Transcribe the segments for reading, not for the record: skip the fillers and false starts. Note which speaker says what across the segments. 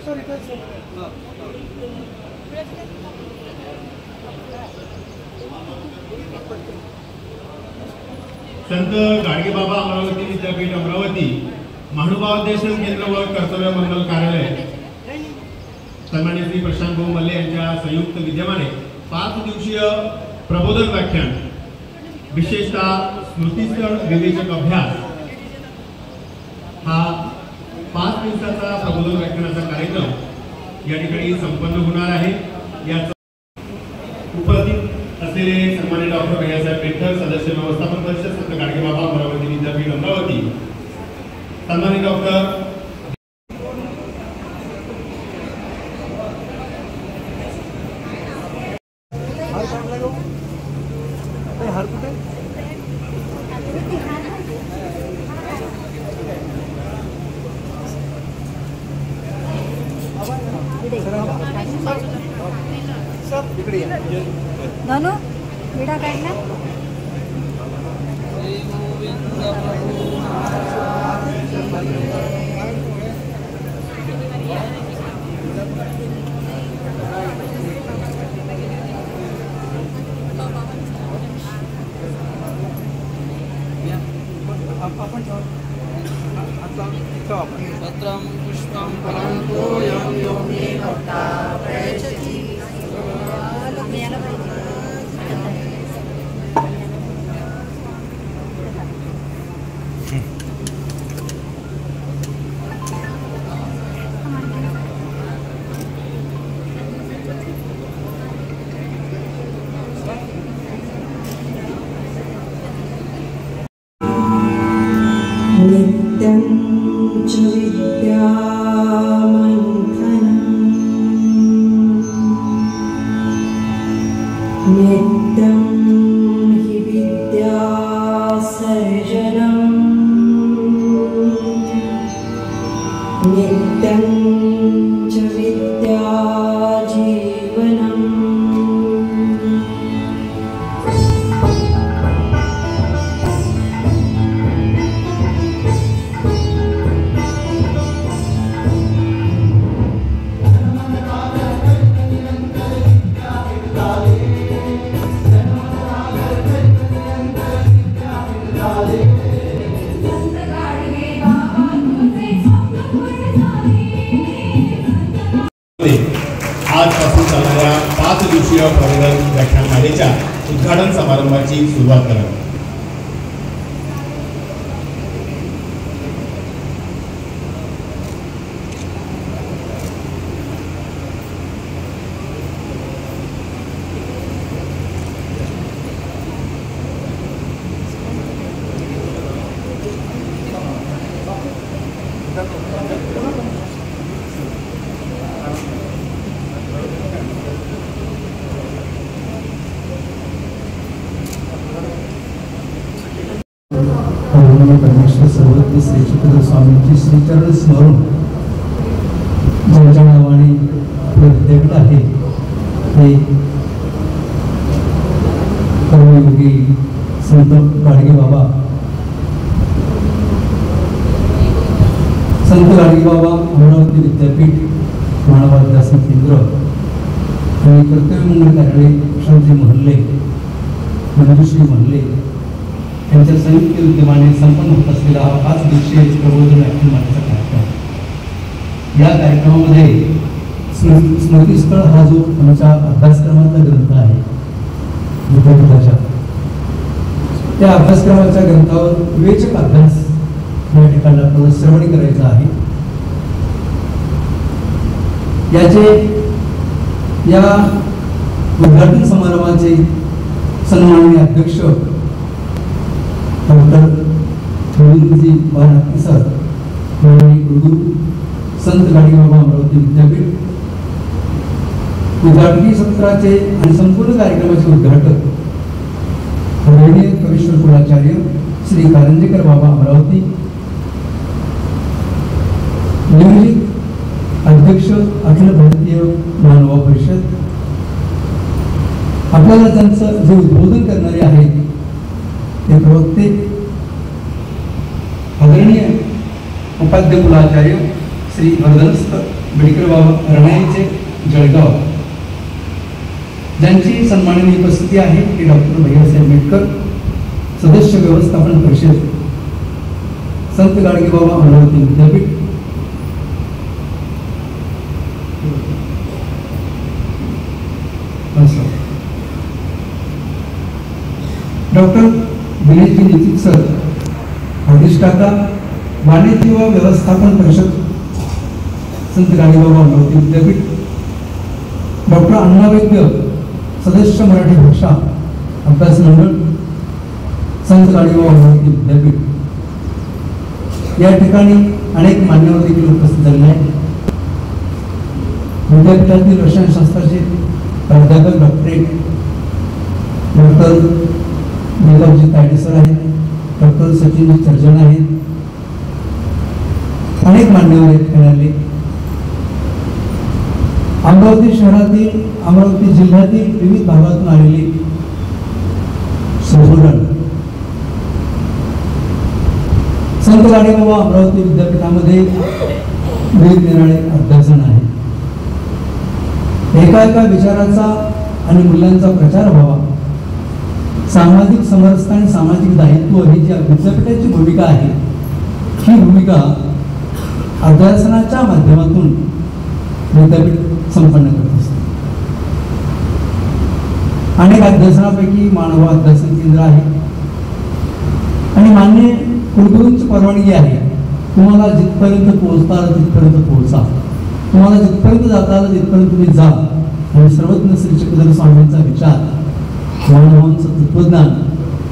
Speaker 1: संत गाडगेबाबा अमरावती विद्यापीठ अमरावती महानुभाव देशन केंद्र व कर्तव्य मंडल कार्यालय सन्माननीय श्री प्रशांत भाऊ मल्ले यांच्या संयुक्त विद्यमाने 5 दिवसीय प्रबोधन व्याख्यान विशेषतः स्मृतिस्थळ विवेचक अभ्यास हा 5 दिवसाचा प्रबोधन व्याख्यानाचा कार्यक्रम या ठिकाणी संपन्न होणार आहे। याचा उपस्थित असलेले सन्माननीय डॉक्टर भैयासाहेब पेठकर सदस्य व्यवस्थापन परिषद संत गाडगेबाबा अमरावती विद्यापीठ अमरावती सन्माननीय डॉक्टर
Speaker 2: धनु विडा काढला
Speaker 3: पत्रं पुष्पं फलंतो यं योगी भक्ता प्रयच्छति
Speaker 4: नित्यं च विद्यामन्थनं नित्यं हि विद्यासर्जनं नित्यं च विद्याजीवनम्
Speaker 1: आजपासून चालणाऱ्या 5 दिवसीय प्रबोधन व्याख्यानमालेच्या उद्घाटन समारंभाची सुरुवात करावी।
Speaker 5: परमेश्वर सर्वज्ञ श्री चित्र स्वामींची श्रीचरण स्मरण ज्यांच्या नावाने आपलं विद्यापीठ आहे ते कर्मयोगी संत गाडगेबाबा अमरावती विद्यापीठ मानवाध्यासन केंद्र आणि कर्तव्य मंगल कार्यालय प्रशांतजी महल्ले मंजुश्री महल्ले यांच्या संयुक्त विद्यमाने संपन्न होत असलेला हा 5 दिवसीय प्रबोधन व्याख्यानमालेचा कार्यक्रम। या कार्यक्रमामध्ये स्मृतिस्थळ हा जो आमच्या अभ्यासक्रमाचा ग्रंथ आहे विद्यापीठाच्या त्या अभ्यासक्रमाच्या ग्रंथावर विवेचक अभ्यास या ठिकाणी आपल्याला श्रवणी करायचा आहे। याचे या उद्घाटन समारंभाचे सन्माननीय अध्यक्ष डॉक्टर गोविंदजी बाराकी सर कुलगुरू संत गाडगेबाबा अमरावती विद्यापीठ उद्घाटनी सत्राचे आणि संपूर्ण कार्यक्रमाचे उद्घाटक आदरणीय कविश्वर कुलाचार्य श्री कारंजेकर बाबा अमरावती नियोजित अध्यक्ष अखिल भारतीय मानव परिषद आपल्याला त्यांचं जे उद्बोधन करणारे आहेत ते प्रवक्ते आदरणीय उपाध्याय कुलाचार्य श्री वर्धनस्थ मेडिकल बाबा रणाईचे जळगाव, ज्यांची सन्माननीय उपस्थिती आहे ती डॉक्टर भैयासाहेब मेटकर, सदस्य व्यवस्थापन परिषद, संत गाडगेबाबा अमरावती विद्यापीठ, डॉक्टर दिनेशजी नितीत सर, अधिष्ठाता वाणिज्य व व्यवस्थापन परिषद, संत गाडगेबाबा अमरावती विद्यापीठ, डॉक्टर अण्णा वैद्य, सदस्य मराठी भाषा अभ्यास मंडळ, संत गाडगेबाबा अमरावती विद्यापीठ. या ठिकाणी अनेक मान्यवर देखील उपस्थित झालेले आहेत. विद्यापीठातील रसायनशास्त्राचे प्राध्यापक डॉक्टरेट डॉक्टर निलमजी तायडे सर आहेत, डॉक्टर सचिनजी चर्जन आहेत, अनेक मान्यवर आहेत मिळाले. अमरावती शहरातील, अमरावती जिल्ह्यातील विविध भागातून आलेले संशोधन संत गाडगेबाबा अमरावती विद्यापीठामध्ये निरनिराळे अभ्यासन आहे. एका एका विचाराचा आणि मूल्यांचा प्रचार व्हावा, सामाजिक समरसता आणि सामाजिक दायित्व ही जी विद्यापीठाची भूमिका आहे, ही भूमिका अभ्यासनाच्या माध्यमातून विद्यापीठ संपन्न करत असते. अनेक अध्यासनापैकी मानव अध्यासन केंद्र आहे आणि मान्य कुलगुरूंची परवानगी आहे. तुम्हाला जिथपर्यंत पोहोचता आलं तिथपर्यंत पोहोचा, तुम्हाला जिथपर्यंत जाता आलं तिथपर्यंत तुम्ही जा. आणि सर्वज्ञ श्री चक्रधर स्वामींचा विचार, मानवांचं तत्वज्ञान,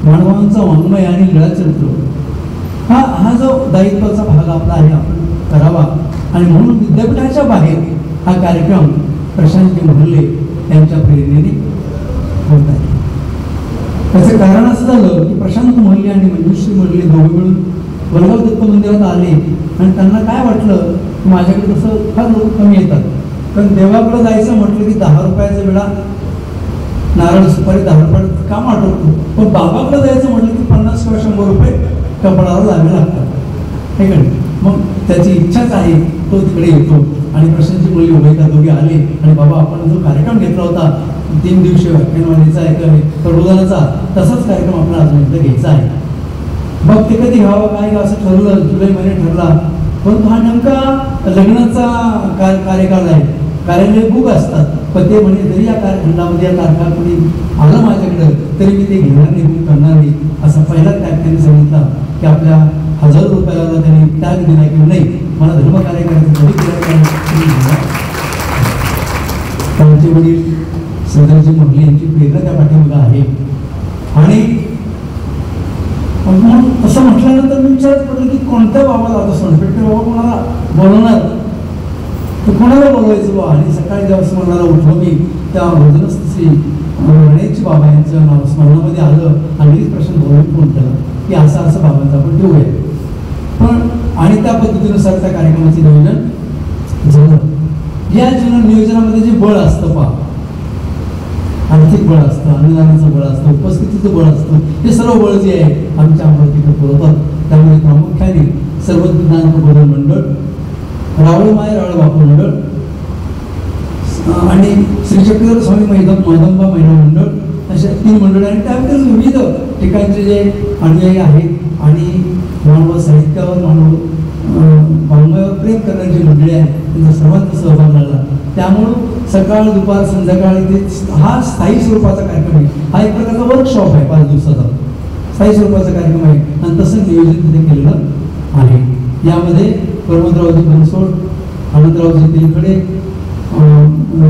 Speaker 5: मानवांचं वाङ्मय आणि लीळाचरित्र, हा जो दायित्वाचा भाग आपला आहे आपण करावा. आणि म्हणून विद्यापीठाच्या बाहेर हा कार्यक्रम प्रशांतजी मोहल्ले यांच्या प्रेरणेने होत आहे. त्याचं कारण असं झालं की प्रशांत मोहल्ले आणि मंजुश्री मोहल्ले दोघे मिळून वडगाव दत्त मंदिरात आले आणि त्यांना काय वाटलं की माझ्याकडे तसं फार लोक कमी येतात, पण देवाकडे जायचं म्हटलं की 10 रुपयाचा वेळा नारळ सुपारी 10 रुपयात काम आठवतो, पण बाबाकडे जायचं म्हटलं की 50 किंवा 100 रुपये कपडाला लावे लागतात. हे कळलं. मग त्याची इच्छाच आहे, तो तिकडे येतो. आणि प्रशांतची मुली उभे दोघे आले आणि बाबा आपण जो कार्यक्रम घेतला होता 3 दिवसीय व्याख्यानवाणीचा प्रबोधनाचा, तसाच कार्यक्रम आपल्याला अजून एकदा घ्यायचा आहे. मग ते कधी घ्यावं काय असं ठरवलं, जुलै महिने ठरला. परंतु हा नेमका लग्नाचा कार्यकाळ आहे, कार्यालय बुक असतात. पण ते म्हणजे जरी या कार्यखंडामध्ये या तारखा कोणी आलं माझ्याकडे तरी मी ते घेणार नाही, मी करणार नाही. असा पहिला त्याग त्यांनी सांगितला की आपल्या 1000 रुपयाला त्यांनी त्याग दिला की नाही, मला धर्मकार्य करायचं तरी त्यांचे वडील श्रीधरजी मोहल्ले यांची प्रेरणा त्या पाठीमागे आहे. आणि असं म्हटल्यानंतर मी विचारत पडलं की कोणत्या बाबाला आता सोनपेठे बाबा कोणाला बोलवणार, तर कोणाला बोलवायचं बा. आणि सकाळी जेव्हा स्मरणाला उठलो मी, त्या भजनस्थ श्री गणेशजी बाबा यांचं नाव स्मरणामध्ये आलं आणि प्रश्न बोलून फोन केला की असं असं बाबांचं आपण ठेवूया. पण आणि त्या पद्धतीनुसार त्या कार्यक्रमाचे नियोजन झालं. या नियोजनामध्ये जे बळ असतं पहा, आर्थिक बळ असतं, अनुदानाचं बळ असतं, उपस्थितीचं बळ असतं, हे सर्व बळ जे आहे आमच्या अमरावतीकडे पुरवतात. त्यामुळे प्रामुख्याने सर्वज्ञान प्रबोधन मंडळ, रावळमाय रावळबापू मंडळ आणि श्री चक्रधर स्वामी माधंबा महिला मंडळ, अशा 3 मंडळ. आणि त्याबद्दल विविध ठिकाणचे जे अनुयायी आहेत आणि मानव साहित्यावर, मानव वाङ्मयावर प्रेम करणारी मंडळी आहेत, त्यांचा सर्वांचा सहभाग लागला. त्यामुळं सकाळ दुपार संध्याकाळ इथे हा स्थायी स्वरूपाचा कार्यक्रम आहे. हा एक प्रकारचा वर्कशॉप आहे, 5 दिवसाचा स्थायी स्वरूपाचा कार्यक्रम आहे आणि तसं नियोजन तिथे केलेलं आहे. यामध्ये प्रमोदरावजी बनसोड, आनंदरावजी तेलकडे,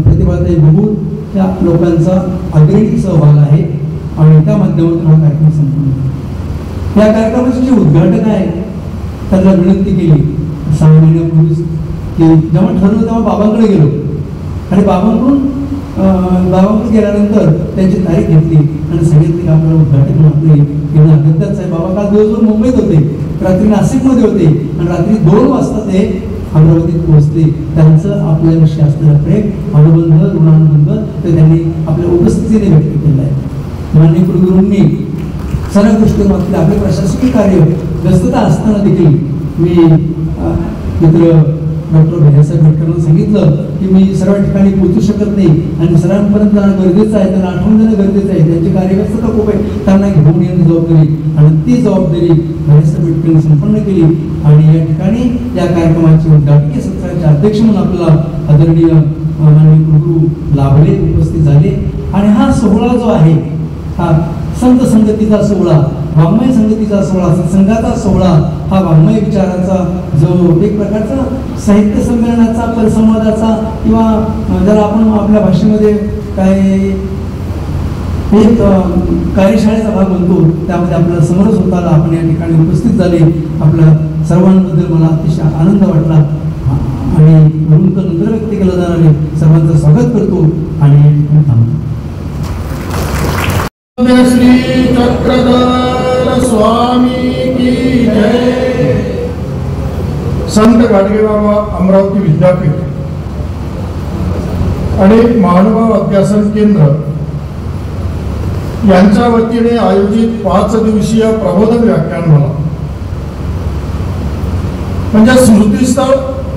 Speaker 5: प्रतिभाताई बबूल या लोकांचा अग्रणी सहभाग आहे आणि त्या माध्यमातून हा कार्यक्रम संपन्न. या कार्यक्रमाचे जे उद्घाटक आहे त्यांना विनंती केली 6 महिन्यापूर्वीच की जेव्हा ठरलं तेव्हा बाबांकडे गेलो आणि बाबांकडे गेल्यानंतर त्यांची तारीख घेतली आणि सांगितली की आपल्याला उद्घाटन आपले येणं अगत्याच आहे. बाबा काल दिवसभर मुंबईत होते, रात्री नाशिकमध्ये होते आणि रात्री 2 वाजता ते अमरावतीत पोहोचले. त्यांचं आपल्याविषयी असलेलं प्रेम, अनुबंध, ऋणानुबंध ते त्यांनी आपल्या उपस्थितीने व्यक्त केलं आहे. माननीय कुलगुरूंनी सर्व गोष्टींमध्ये आपले प्रशासकीय कार्य व्यस्तता असताना देखील मी मित्र डॉक्टर भैयासाहेब भेटकरांना सांगितलं की मी सर्व ठिकाणी पोहोचू शकत नाही आणि सर्वांपर्यंत जाणं गरजेचं आहे, त्यांना आठवण देणं गरजेचं आहे, त्यांची कार्यव्यस्तता खूप आहे, त्यांना घेऊन येणं जबाबदारी आणि ती जबाबदारी भैयासाहेब भेटकरांनी संपन्न केली. आणि या ठिकाणी या कार्यक्रमाचे उद्घाटकीय सत्राचे अध्यक्ष म्हणून आपल्याला आदरणीय माननीय कुलगुरू लाभले उपस्थित झाले. आणि हा सोहळा जो आहे हा संत संगतीचा सोहळा, वाङ्मय संगतीचा सोहळा, सत्संगाचा सोहळा, हा वाङ्मय विचाराचा जो एक प्रकारचा साहित्य संमेलनाचा, परिसंवादाचा किंवा ज्याला आपण आपल्या भाषेमध्ये काय एक कार्यशाळेचा भाग म्हणतो, त्यामध्ये आपल्याला समरस होता आला. आपण या ठिकाणी उपस्थित झाले. आपल्या सर्वांबद्दल मला अतिशय आनंद वाटला आणि नंतर व्यक्त केलं जाणारे सर्वांचं स्वागत करतो आणि थांबतो.
Speaker 1: श्री चक्रधर स्वामी की जय. संत गाडगेबाबा अमरावती विद्यापीठ आणि महानुभाव अध्यासन केंद्र यांच्या वतीने आयोजित 5 दिवसीय प्रबोधन व्याख्यानमाला म्हणजे स्मृतीस्थळ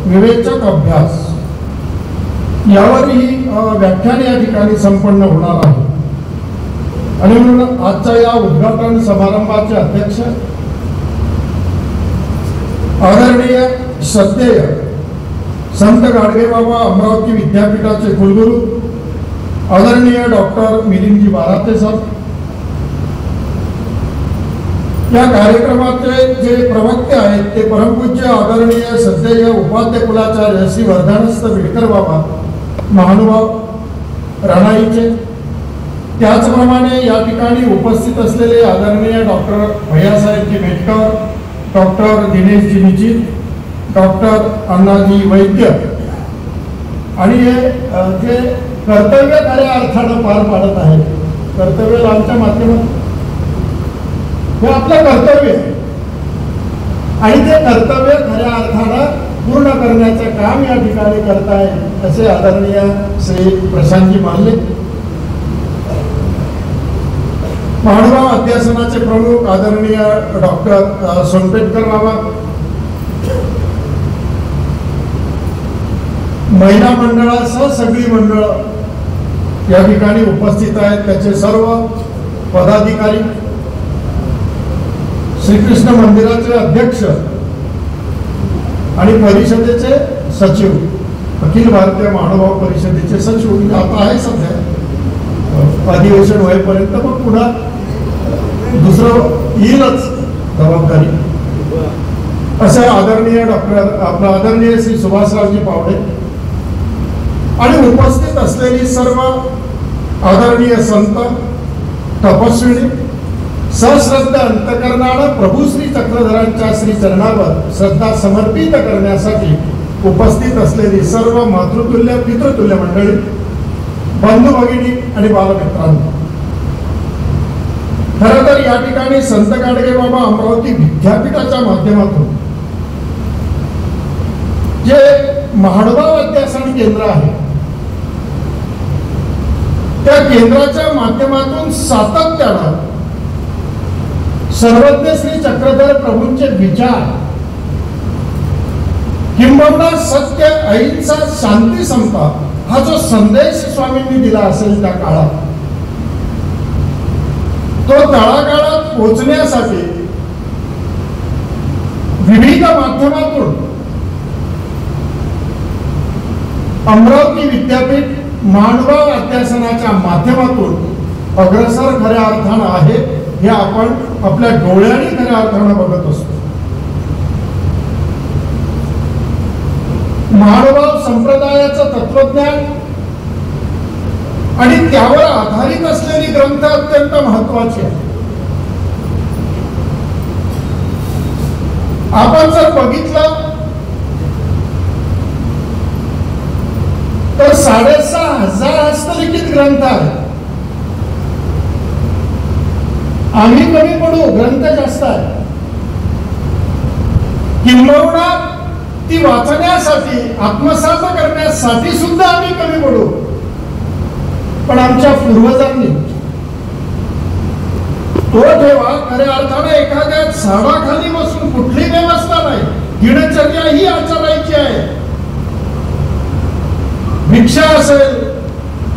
Speaker 1: विवेचक अभ्यास यावर ही व्याख्यान या ठिकाणी संपन्न होणार आहे. आणि म्हणून आजच्या या उद्घाटन समारंभाचे अध्यक्ष आदरणीय श्रद्धेय संत गाडगेबाबा अमरावती विद्यापीठाचे कुलगुरू आदरणीय डॉक्टर मिलिंदजी बाराते सर, या कार्यक्रमाचे जे प्रवक्ते आहेत ते परमपूज्य आदरणीय श्रद्धेय उपाध्याय कुलाचार्य श्री वर्धनस्थ बिडकर बाबा महानुभाव राणाईचे, त्याचप्रमाणे या ठिकाणी उपस्थित असलेले आदरणीय doctor भैयासाहेबजी भेटकर, doctor दिनेशजी Nichit, doctor Annaji वैद्य आणि हे जे कर्तव्य खऱ्या अर्थानं पार पाडत आहेत, कर्तव्य आमच्या माध्यमातून हे आपलं कर्तव्य आहे आणि ते कर्तव्य खऱ्या अर्थानं पूर्ण करण्याचं काम या ठिकाणी करताय असे आदरणीय श्री प्रशांतजी मानले, महानुभाव अध्यासनाचे प्रमुख आदरणीय डॉक्टर सोनपेटकर बाबा, महिला मंडळासह सगळी मंडळ या ठिकाणी उपस्थित आहेत, त्याचे सर्व पदाधिकारी, श्रीकृष्ण मंदिराचे अध्यक्ष आणि परिषदेचे सचिव, अखिल भारतीय महानुभाव परिषदेचे सचिव आता आहे सध्या अधिवेशन होईपर्यंत, मग पुन्हा दुसरं येईलच जबाबदारी, असे आदरणीय डॉक्टर आपला आदरणीय श्री सुभाषरावजी पावडे आणि उपस्थित असलेली सर्व आदरणीय संत तपस्विनी सश्रद्ध अंतकरणानं प्रभू श्री चक्रधरांच्या श्री चरणावर श्रद्धा समर्पित करण्यासाठी उपस्थित असलेली सर्व मातृतुल्य पितृतुल्य मंडळी, बंधू भगिनी आणि बालमित्रांनो, खरं तर या ठिकाणी संत गाडगेबाबा अमरावती विद्यापीठाच्या माध्यमातून जे महानुभाव अध्यासन केंद्र आहे त्या केंद्राच्या माध्यमातून सातत्यानं सर्वज्ञ श्री चक्रधर प्रभूंचे विचार किंबहुना सत्य, अहिंसा, शांती, समता हा जो संदेश स्वामींनी दिला असेल त्या काळात, तो तळागाळात पोहोचण्यासाठी विविध माध्यमातून अमरावती विद्यापीठ महानुभाव अध्यासनाच्या माध्यमातून अग्रसर खऱ्या अर्थानं आहे हे आपण आपल्या डोळ्यांनी खऱ्या अर्थानं बघत असतो. महानुभाव संप्रदायाचं तत्वज्ञान आणि त्यावर आधारित असलेली ग्रंथ अत्यंत महत्वाची आहे. आपण जर बघितलं तर 6,500 हस्तलिखित ग्रंथ आहेत. आम्ही कमी पडू, ग्रंथ जास्त आहे. किंबहुना ती वाचण्यासाठी, आत्मसात करण्यासाठी सुद्धा आम्ही कमी पडू. पण आमच्या पूर्वजांनी तो ठेवा खऱ्या अर्थाने एखाद्या झाडाखाली बसून कुठली व्यवस्था नाही, दिनचर्या ही आचरायची आहे.
Speaker 6: दीक्षा असेल,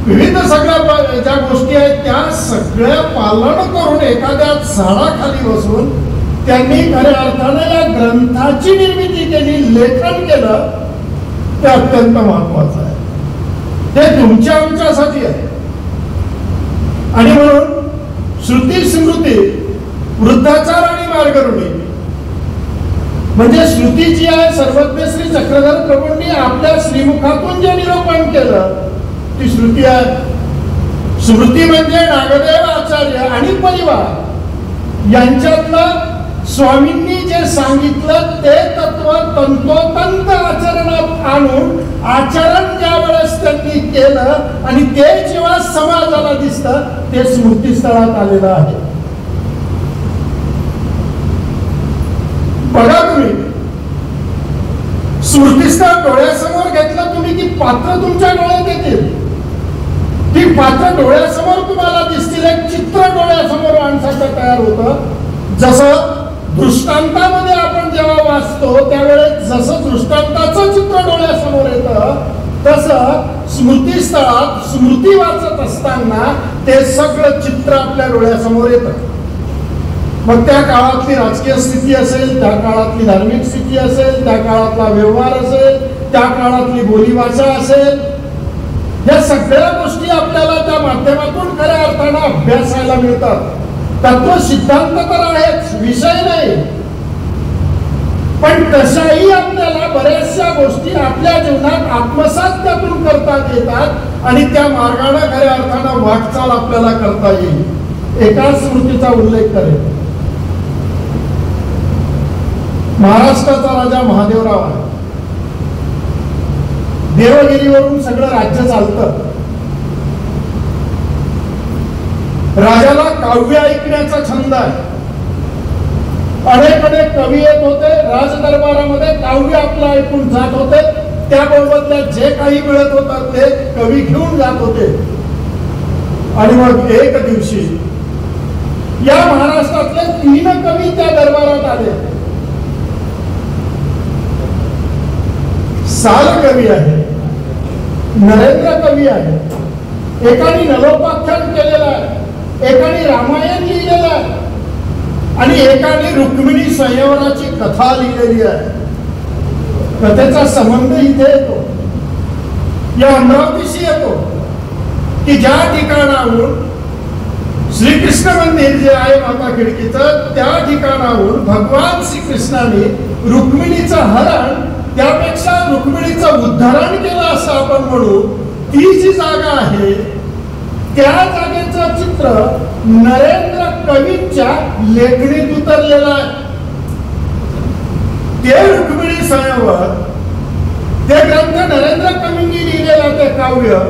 Speaker 6: विविध सगळ्या ज्या गोष्टी आहेत त्या सगळ्या पालन करून एखाद्या झाडाखाली बसून त्यांनी खऱ्या अर्थाने या ग्रंथाची निर्मिती केली, लेखन केलं, ते अत्यंत महत्वाचं आहे. ते तुमच्या आमच्यासाठी आहे. आणि म्हणून श्रुती स्मृती वृद्धाचार आणि मार्गरुणी म्हणजे श्रुती जी आहे, सर्वज्ञ श्री चक्रधर प्रभूंनी आपल्या श्रीमुखातून जे निरूपण केलं ती श्रुती आहे. स्मृती म्हणजे नागदेव आचार्य आणि परिवार यांच्यातलं स्वामींनी जे सांगितलं ते तत्व तंतोतंत आचरणात आणून आचरण ज्या वेळेस त्यांनी केलं आणि ते जेव्हा समाजाला दिसतं ते स्मृतीस्थळात आलेलं आहे. बघा तुम्ही स्मृतीस्थळ डोळ्यासमोर घेतलं तुम्ही की पात्र तुमच्या डोळ्यात येतील. ती पात्र डोळ्यासमोर तुम्हाला दिसतील. एक चित्र डोळ्यासमोर माणसाचं तयार होतं. जसं दृष्टांतामध्ये आपण जेव्हा वाचतो त्यावेळेस जसं दृष्टांताचं चित्र डोळ्यासमोर येतं तसं स्मृतीस्थळात स्मृती वाचत असताना ते सगळं चित्र आपल्या डोळ्यासमोर येतं. मग त्या काळातली राजकीय स्थिती असेल, त्या काळातली धार्मिक स्थिती असेल, त्या काळातला व्यवहार असेल, त्या काळातली बोलीभाषा असेल, या सगळ्या गोष्टी आपल्याला त्या माध्यमातून खऱ्या अर्थानं अभ्यासायला मिळतात. तत्व सिद्धांत तर आहेच, विषय नाही, पण तशाही आपल्याला बऱ्याचशा गोष्टी आपल्या जीवनात आत्मसात त्यातून करता येतात आणि त्या मार्गाने खऱ्या अर्थानं वाटचाल आपल्याला करता येईल. एका स्मृतीचा उल्लेख करेल. महाराष्ट्राचा राजा महादेवराव आहे. देवगिरीवरून सगळं राज्य चालतं. राजाला काव्य ऐकण्याचा छंद आहे. अनेक अनेक कवी येत होते राजदरबारामध्ये, काव्य आपलं ऐकून जात होते. त्याबरोबर जे काही मिळत होतं ते कवी घेऊन जात होते. आणि मग एक दिवशी या महाराष्ट्रातले 3 कवी त्या दरबारात आले. साल कवी आहे, नरेंद्र कवी आहे, एकाने नलोपाख्यान केलेलं आहे, एकाने रामायण लिहिलेलं आहे आणि एकाने रुक्मिणी संयवराची कथा लिहिलेली आहे. कथेचा संबंध इथे येतो, या अमरावतीशी येतो की ज्या ठिकाणाहून श्रीकृष्ण मंदिर जे आहे माता खिडकीचं, त्या ठिकाणाहून भगवान श्रीकृष्णाने रुक्मिणीचं हरण, त्यापेक्षा रुक्मिणीचं उद्धारण केलं असं आपण म्हणू. ती जी जागा आहे त्या जागेचं चित्र नरेंद्र कवींच्या लेखणीत उतरलेलं आहे. ते रुक्मिणी संयवर, ते ग्रंथ नरेंद्र कवींनी लिहिलेला ते काव्य.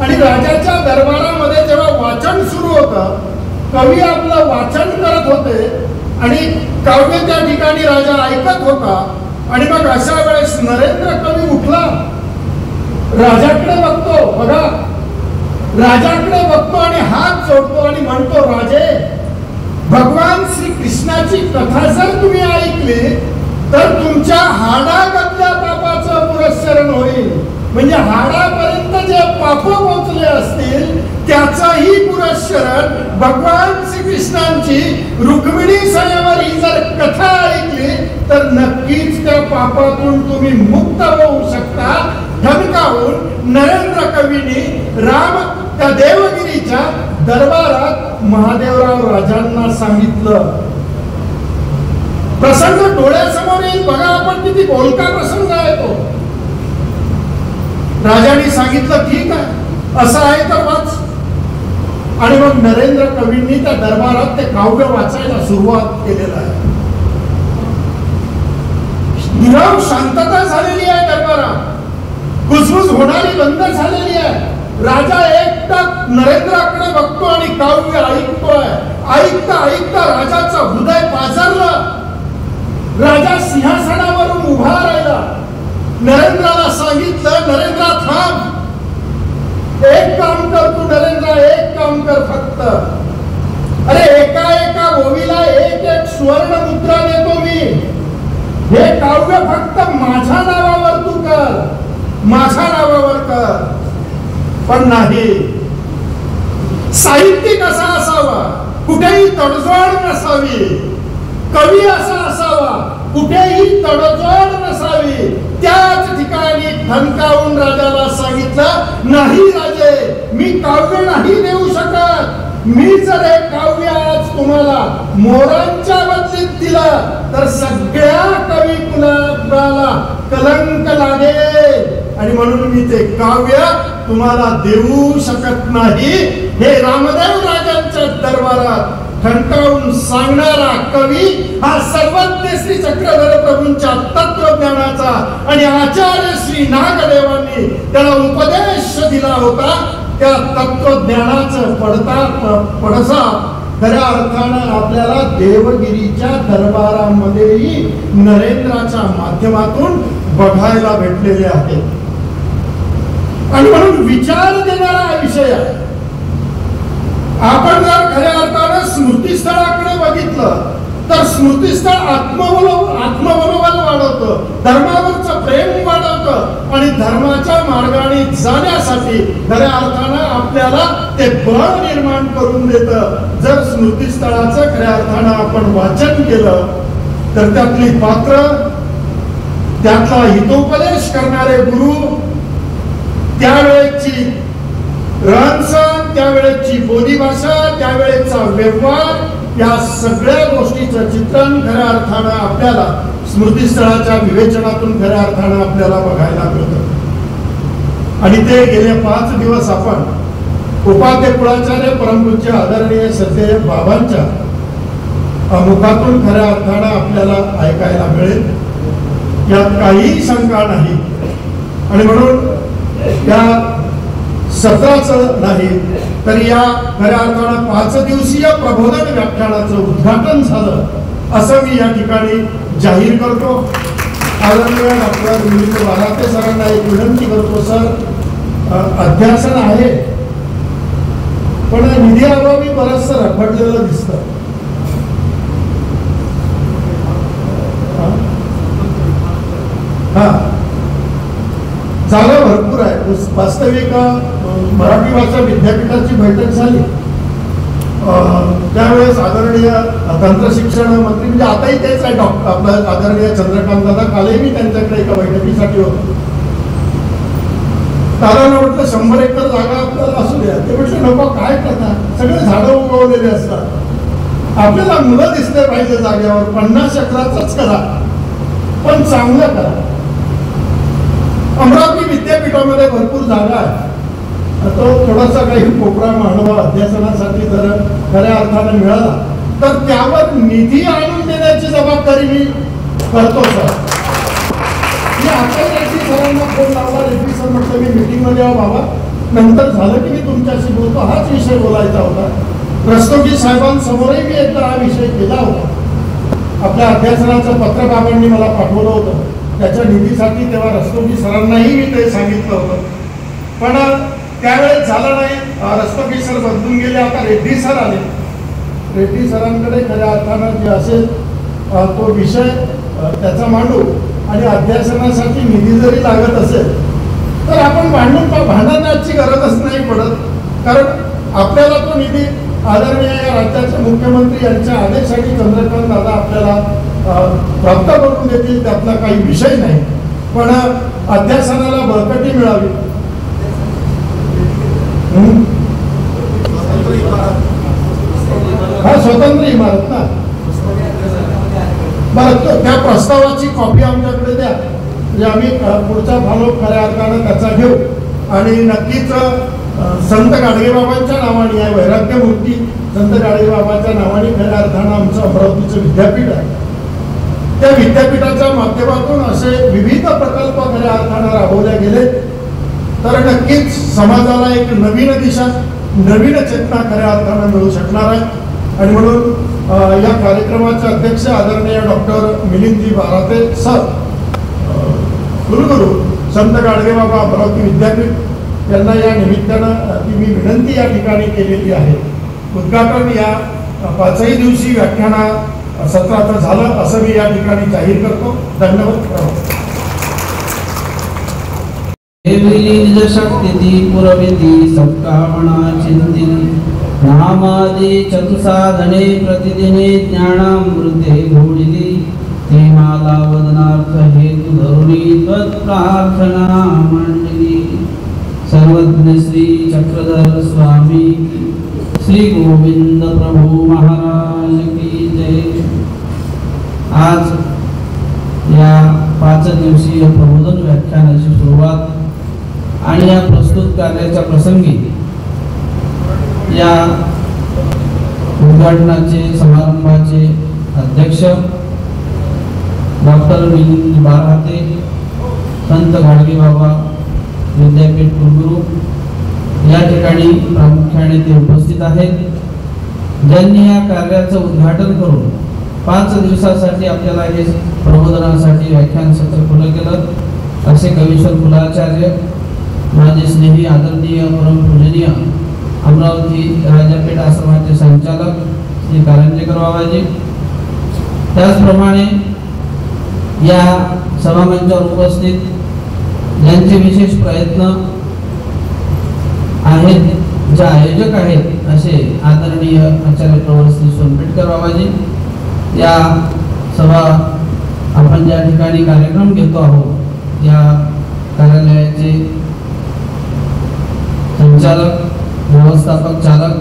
Speaker 6: आणि राजाच्या दरबारामध्ये जेव्हा वाचन सुरू होतं, कवी आपलं वाचन करत होते आणि काव्य त्या ठिकाणी राजा ऐकत होता. आणि मग अशा वेळेस नरेंद्र कवी उठला, राजाकडे बघतो, बघा राजाकडे बघतो आणि हात जोडतो आणि म्हणतो, राजे, भगवान श्री कृष्णाची कथा जर तुम्ही ऐकली तर तुमच्या हाडागतल्या पापाचं पुरस्करण होईल. म्हणजे हाडापर्यंत जे पाप पोचले असतील त्याचाही पुरस्करण भगवान श्रीकृष्णांची रुक्मिणी संयवर ही जर कथा ऐकली तर नक्कीच त्या पापातून तुम्ही मुक्त होऊ शकता. धमकावून नरेंद्र कवींनी राम त्या देवगिरीच्या दरबारात महादेवराव राजांना सांगितलं. प्रसंग डोळ्यासमोर येईल. बघा आपण किती बोलका प्रसंग आहे तो. राजाने सांगितलं, ठीक आहे, असं आहे तर वाच. आणि मग नरेंद्र कवींनी त्या दरबारात ते काव्य वाचायला सुरुवात केलेलं आहे. निरव शांतता झालेली आहे दरबारात, कुजबुज होणारी बंद झालेली आहे. राजा एकटा नरेंद्राकडे बघतो आणि काव्य ऐकतोय. ऐकता ऐकता राजाचं हृदय पाझरलं. राजा सिंहासनावरून उभा राहिला. नरेंद्राला सांगितलं, नरेंद्रा थांब, एक काम कर तू नरेंद्र, एक काम कर फक्त. अरे एका एका ओवीला एक एक सुवर्ण मुद्रा देतो मी. हे काव्य फक्त माझ्या नावावर तू कर, माझ्या नावावर कर. पण नाही. साहित्यिक असा असावा, कुठेही तडजोड नसावी. कवी असा असावा, कुठेही तडजोड नसावी. त्याच ठिकाणी ठणकावून राजाला सांगितलं, नाही राजे, मी काव्य नाही देऊ शकत. मी जर हे काव्य आज तुम्हाला मोरांच्या बदलीत दिलं तर सगळ्या कवी कुलाला कलंक लागेल, आणि म्हणून मी ते काव्य तुम्हाला देऊ शकत नाही. हे रामदेव राजांच्या दरबारात ठणकावून सांगणारा कवी हा सर्वज्ञ श्री चक्रधर प्रभूंच्या तत्वज्ञानाचा आणि आचार्य श्री नागदेवांनी त्याला उपदेश दिला होता. त्या तत्वज्ञानाचं पडसा खऱ्या अर्थानं आपल्याला देवगिरीच्या दरबारामध्येही नरेंद्राच्या माध्यमातून बघायला भेटलेले आहेत. आणि म्हणून विचार देणारा विषय आहे. आपण जर खऱ्या अर्थानं स्मृतीस्थळाकडे बघितलं तर स्मृतीस्थळ आत्मबलोबल वाढवतं, धर्मावरचं प्रेम वाढवतं, आणि धर्माच्या मार्गाने जाण्यासाठी खऱ्या अर्थानं आपल्याला ते बळ निर्माण करून देतं. जर स्मृतीस्थळाचं खऱ्या अर्थानं आपण वाचन केलं तर त्यातली पात्र, त्यातला हितोपदेश करणारे गुरु, त्यावेळेची रहनसहन, त्यावेळेची बोलीभाषा, त्यावेळेचा व्यवहार, या सगळ्या गोष्टीचं चित्रण खऱ्या अर्थानं आपल्याला स्मृतीस्थळाच्या विवेचनातून खऱ्या अर्थानं आपल्याला बघायला मिळतं. आणि ते गेले 5 दिवस आपण उपाध्ये कुळाचार्य परमपूज्य आदरणीय श्रद्धेय बाबांच्या मुखातून खऱ्या अर्थानं आपल्याला ऐकायला मिळेल, यात काहीही शंका नाही. आणि म्हणून या सत्राचं नाही तर या खऱ्या अर्थानं 5 दिवसीय प्रबोधन व्याख्यानाचं उद्घाटन झालं असं मी या ठिकाणी जाहीर करतो. आदरणीय डॉक्टर मिलिंद बाराते सरांना एक विनंती करतो. सर, अध्यासन आहे पण निधी अभावी बरंचसं रखडलेलं दिसतं. हा, जागा भरपूर आहे. वास्तविक मराठी भाषा विद्यापीठाची बैठक झाली त्यावेळेस आदरणीय तंत्रशिक्षण मंत्री, म्हणजे आताही तेच आहे, आपला आदरणीय चंद्रकांत दादा, कालही मी त्यांच्याकडे एका बैठकीसाठी होतो. दादांना म्हटलं 100 एकर जागा आपल्याला असू द्या. ते म्हटलं नको, काय करता, सगळे झाडं उगवलेले असतात, आपल्याला मुलं दिसले पाहिजे जागेवर, 50 एकराचंच करा पण चांगलं करा. अमरावती विद्यापीठामध्ये भरपूर जागा आहे. तो थोडासा काही कोपरा मांडवा अध्यासनासाठी जर खऱ्या अर्थाने मिळाला तर त्यावर निधी आणून देण्याची जबाबदारी मी करतो. सर, मी आता रेड्डी सरांना फोन लावला. रेड्डी सर म्हटलं मी मीटिंगमध्ये आहो बाबा, नंतर झालं की मी तुमच्याशी बोलतो. हाच विषय बोलायचा होता. रस्तोगी साहेबांसमोरही मी एकदा हा विषय केला होता. आपल्या अध्यासनाचं पत्र बाबांनी मला पाठवलं होतं त्याच्या निधीसाठी. तेव्हा रस्तोगी सरांनाही मी ते सांगितलं होतं, पण त्यावेळेस झालं नाही. रस्तोगी सर बदलून गेले, आता रेड्डी सर आले. रेड्डी सरांकडे खऱ्या अर्थानं जे असेल तो विषय त्याचा मांडू, आणि अध्यासनासाठी निधी जरी लागत असेल तर आपण भांडण्याची गरजच नाही पडत, कारण आपल्याला तो निधी आदरणीय या राज्याचे मुख्यमंत्री यांच्या आदेशाने चंद्रकांत दादा आपल्याला प्राप्त करून देतील, त्यातला काही विषय नाही. पण अध्यासनाला बळकटी मिळावी. हा, स्वतंत्र इमारत ना. बरं, त्या प्रस्तावाची कॉपी आमच्याकडे द्या, म्हणजे आम्ही पुढचा फॉलो खऱ्या अर्थानं त्याचा घेऊ. आणि नक्कीच संत गाडगेबाबांच्या नावाने आहे, वैराग्यमूर्ती संत गाडगेबाबांच्या नावाने खऱ्या अर्थानं आमचं अमरावतीचं विद्यापीठ आहे. त्या विद्यापीठाच्या माध्यमातून असे विविध प्रकल्प खऱ्या अर्थानं राबवले गेले तर नक्कीच समाजाला एक नवीन दिशा, नवीन चेतना खऱ्या अर्थानं मिळू शकणार आहे. आणि म्हणून या कार्यक्रमाचे अध्यक्ष आदरणीय डॉक्टर मिलिंदजी बाराते सर, कुलगुरू संत गाडगेबाबा अमरावती विद्यापीठ यांना या निमित्तानं ती मी विनंती या ठिकाणी केलेली आहे. उद्घाटन या 5ही दिवशी व्याख्याना सत्राचं झालं असं मी या ठिकाणी जाहीर करतो. धन्यवाद.
Speaker 3: देविली निज शक्ति पुरविति सत्कामना चिंतिनी नामादि चतुसाधने प्रतिदिने ज्ञानामृते घोडिली ती माला वदनार्थ हेतु धरुणी त्वत्प्रार्थना मांडली। सर्वज्ञ श्री चक्रधर स्वामी श्री गोविंद प्रभु महाराज की जय। आज या 5 दिवसीय प्रबोधन व्याख्यानाची सुरुवात आणि या प्रस्तुत कार्याच्या प्रसंगी या उद्घाटनाचे समारंभाचे अध्यक्ष डॉक्टर मिलिंद बारहाते, संत गाडगे बाबा विद्यापीठ कुलगुरू या ठिकाणी प्रामुख्याने ते उपस्थित आहेत, ज्यांनी या कार्याचं उद्घाटन करून 5 दिवसासाठी आपल्याला हे प्रबोधनासाठी व्याख्यान सत्र खुलं केलं असे कवीश्वर कुलाचार्य, माझे स्नेही आदरणीय परमपूजनीय अमरावती राजापेठ आश्रमाचे संचालक श्री कारंजेकर बाबाजी, त्याचप्रमाणे या सभामंचावर उपस्थित ज्यांचे विशेष प्रयत्न आहेत, जे आयोजक आहेत असे आदरणीय आचार्य प्रवर श्री सोनपेटकर बाबाजी, या सभा आपण ज्या ठिकाणी कार्यक्रम घेतो आहोत या कार्यालयाचे संचालक व्यवस्थापक चालक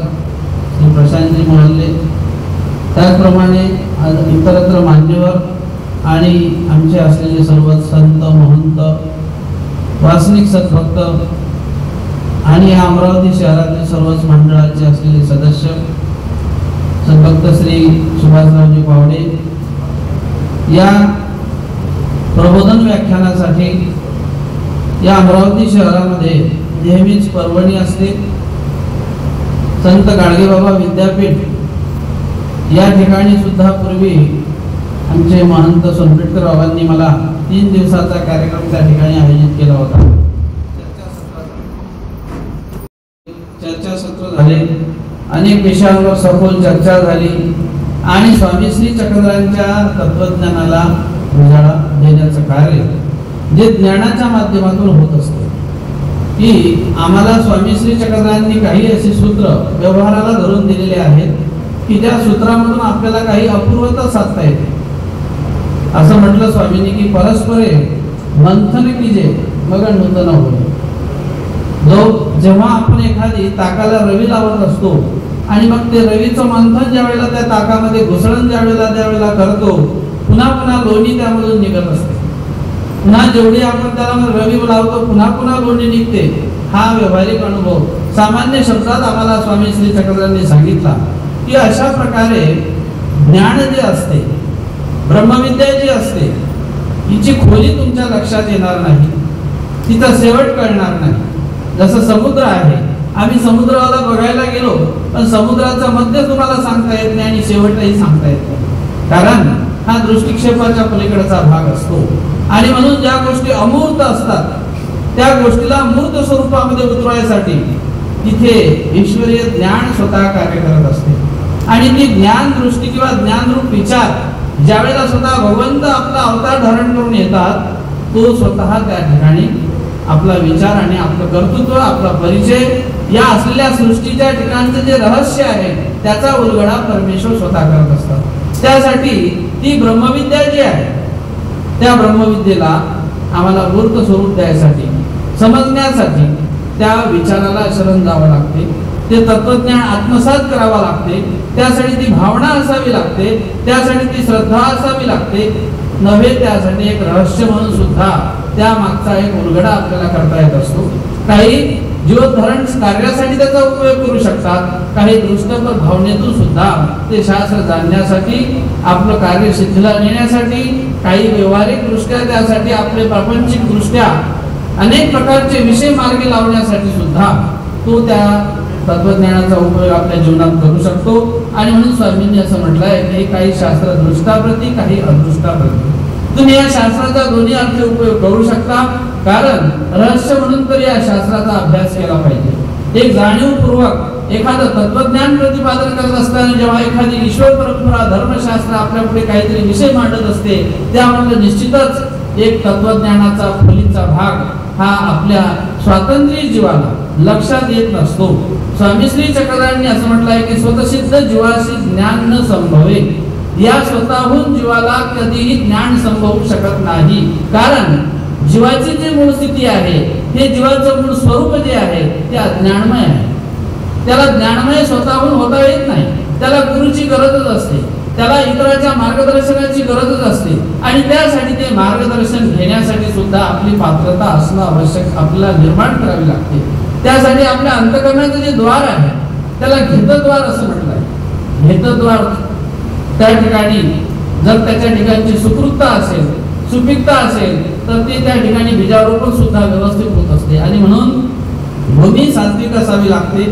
Speaker 3: श्री प्रशांतजी मोहल्ले, त्याचप्रमाणे इतरत्र मान्यवर आणि आमचे असलेले सर्व संत महंत वासनिक सद्भक्त आणि या अमरावती शहरातील सर्वच मंडळाचे असलेले सदस्य सद्भक्त श्री सुभाषरावजी पावडे, या प्रबोधन व्याख्यानासाठी या अमरावती शहरामध्ये नेहमीच पर्वणी असते। संत गाडगेबाबा विद्यापीठ या ठिकाणी सुद्धा पूर्वी आमचे महंत सोनपेटकर बाबांनी मला 3 दिवसाचा कार्यक्रम त्या ठिकाणी आयोजित केला होता। चर्चासत्र झाले, अनेक विषयांवर सखोल चर्चा झाली आणि स्वामी श्री चक्रधरांच्या तत्वज्ञानाला उजाळा देण्याचं कार्य जे ज्ञानाच्या माध्यमातून होत असते, की आम्हाला स्वामी श्री चक्रधरांनी काही असे सूत्र व्यवहाराला धरून दिलेले आहेत की त्या सूत्रामधून आपल्याला काही अपूर्वता साधता येते। असं म्हटलं स्वामींनी की परस्परे मंथन कीजे मग नूतन होईल। जेव्हा आपण एखादी ताकाला रवी लावत असतो आणि मग ते रवीचं मंथन ज्या वेळेला त्या ताकामध्ये घुसळण ज्या वेळेला करतो, पुन्हा पुन्हा लोणी त्यामधून निघत असते, पुन्हा जेवढी आपण त्याला रवी लावतो पुन्हा लोणी निघते। हा व्यावहारिक अनुभव सामान्य शब्दात आम्हाला स्वामी श्री चक्रधरांनी सांगितला की अशा प्रकारे ज्ञान जे असते, ब्रह्मविद्या जी असते, हिची खोली तुमच्या लक्षात येणार नाही, तिचा शेवट कळणार नाही। जसं समुद्र आहे, आम्ही समुद्राला बघायला गेलो पण समुद्राचा मध्य तुम्हाला सांगता येत नाही आणि शेवटही सांगता येत नाही, कारण हा दृष्टिक्षेपाच्या पलीकडचा भाग असतो। आणि म्हणून ज्या गोष्टी अमूर्त असतात त्या गोष्टीला मूर्त स्वरूपामध्ये उतरवायसाठी तिथे ईश्वरीय ज्ञान स्वतः कार्य करत असते आणि ती ज्ञान दृष्टी किंवा ज्ञानरूप विचार ज्यावेळेला स्वतः भगवंत आपला अवतार धारण करून येतात, तो स्वतः त्या ठिकाणी आपला विचार आणि आपलं कर्तृत्व, आपला परिचय या असलेल्या सृष्टीच्या ठिकाणचं जे रहस्य आहे त्याचा उलगडा परमेश्वर स्वतः करत असतात। त्यासाठी ती ब्रह्मविद्या जी आहे त्या ब्रह्मविद्येला आम्हाला मूर्त स्वरूप द्यायसाठी, समजण्यासाठी त्या विचाराला शरण जावं लागते, ते तत्वज्ञान आत्मसात करावं लागते, त्यासाठी ती भावना असावी लागते, त्यासाठी ती श्रद्धा असावी लागते, नव्हे त्यासाठी एक रहस्य म्हणून सुद्धा त्या मागचा एक उलगडा आपल्याला करता येत असतो। काही जीवोद्धरण कार्यासाठी त्याचा उपयोग करू शकतात, काही दृष्टपर भावनेतून सुद्धा ते शास्त्र जाणण्यासाठी, आपलं कार्य सिद्धीला नेण्यासाठी, काही व्यवहारिक दृष्ट्या त्यासाठी आपले प्रापंचिक दृष्ट्या अनेक प्रकारचे विषय मार्गी लावण्यासाठी सुद्धा तो त्या तत्वज्ञानाचा उपयोग आपल्या जीवनात करू शकतो। आणि म्हणून स्वामींनी असं म्हटलंय की काही शास्त्र दृष्टाप्रती, काही अदृष्टाप्रती, तुम्ही या शास्त्राचा दोन्ही अर्थ उपयोग करू शकता, कारण रहस्य म्हणून तर या शास्त्राचा अभ्यास केला पाहिजे। एक जाणीवपूर्वक एखादं तत्वज्ञान प्रतिपादन करत असताना जेव्हा एखादी ईश्वर परंपरा, धर्मशास्त्र आपल्या पुढे काहीतरी विषय मांडत असते, त्यामध्ये निश्चितच एक तत्वज्ञानाचा खोलीचा भाग हा आपल्या स्वातंत्र्य जीवाला लक्षात येत नसतो. स्वामी श्री चक्रधरांनी असं म्हटलं आहे की स्वतःसिद्ध जीवाशी ज्ञान न संभवे. या स्वतःहून जीवाला कधीही ज्ञान संभवू शकत नाही. कारण जीवाची जी मूळ स्थिती आहे, हे जीवाचं मूळ स्वरूप जे आहे ते अज्ञानमय आहे. त्याला ज्ञानमय स्वतःहून होता येत नाही. त्याला गुरुची गरजच असते, त्याला इतरांच्या मार्गदर्शनाची गरजच असते. आणि त्यासाठी ते मार्गदर्शन घेण्यासाठी सुद्धा आपली पात्रता असणं आवश्यक आपल्याला निर्माण करावी लागते. त्यासाठी आपल्या अंतःकरणाचं जे द्वार आहे त्याला घेतद्वार असं म्हटलं आहे. घेतद्वार त्या ठिकाणी जर त्याच्या ठिकाणची सुकृतता असेल, सुपिकता असेल तर ते त्या ठिकाणी बीजारोपण सुद्धा व्यवस्थित होत असते. आणि म्हणून भूमी सात्विक असावी लागते.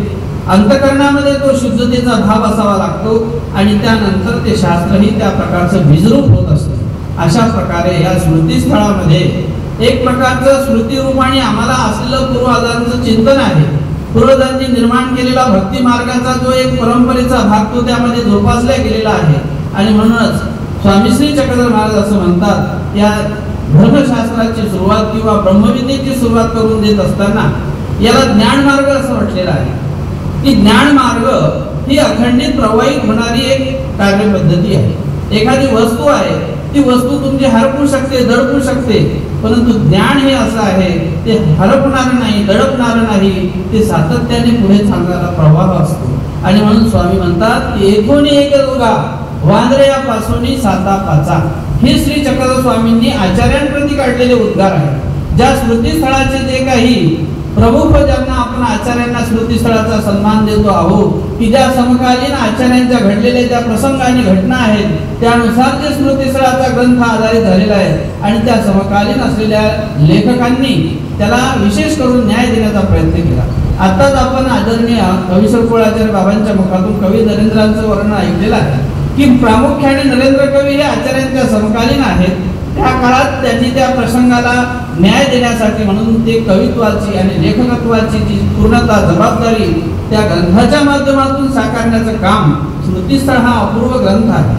Speaker 3: अंतःकरणामध्ये तो शुद्धतेचा भाव असावा लागतो आणि त्यानंतर ते शास्त्रही त्या प्रकारचं बीजरूप होत असते. अशा प्रकारे या स्मृतीस्थळामध्ये एक प्रकारचं स्मृतिरूपाने आम्हाला असलेलं पूर्वजांचं चिंतन आहे. पूर्वजांनी निर्माण केलेला भक्ती मार्गाचा जो एक परंपरेचा भाग तो त्यामध्ये जोपासला गेलेला आहे. आणि म्हणूनच स्वामी श्री चक्रधर महाराज असं म्हणतात, या धर्मशास्त्राची सुरुवात किंवा ब्रह्मविद्येची सुरुवात करून देत असताना याला ज्ञान मार्ग असं म्हटलेलं आहे की ज्ञान मार्ग ही अखंडित प्रवाहित होणारी एक कार्यपद्धती आहे. एखादी वस्तू आहे, ती वस्तू तुमची हरपू शकते, दडपू शकते, परंतु ज्ञान हे असं आहे ते हरपणार नाही, दडपणार नाही, ते सातत्याने पुढे चालणारा प्रवाह असतो. आणि म्हणून स्वामी म्हणतात की एकोणी एक दोघा वांद्र्यापासून साता पाचा. हे श्री चक्रधर स्वामींनी आचार्यांप्रती काढलेले उद्गार आहे. ज्या स्मृतीस्थळाचे जे काही प्रमुख ज्यांना आपण आचार्यांना स्मृतीस्थळाचा सन्मान देतो आहोत, की ज्या समकालीन आचार्यांच्या घडलेल्या ज्या प्रसंग आणि घटना आहेत त्यानुसार जे स्मृतीस्थळाचा ग्रंथ आधारित झालेला आहे आणि त्या समकालीन असलेल्या लेखकांनी त्याला विशेष करून न्याय देण्याचा प्रयत्न केला. आताच आपण आदरणीय कवी सरकुळाचार्य बाबांच्या मुखातून कवी नरेंद्रांचं वर्णन ऐकलेलं आहे की प्रामुख्याने नरेंद्र कवी हे आचार्यांच्या समकालीन आहेत. त्या काळात त्यांनी त्या प्रसंगाला न्याय देण्यासाठी म्हणून ते कवित्वाची आणि लेखकत्वाची जी पूर्णता जबाबदारी त्या ग्रंथाच्या माध्यमातून साकारण्याचं काम स्मृतीस्थळ हा अपूर्व ग्रंथ आहे.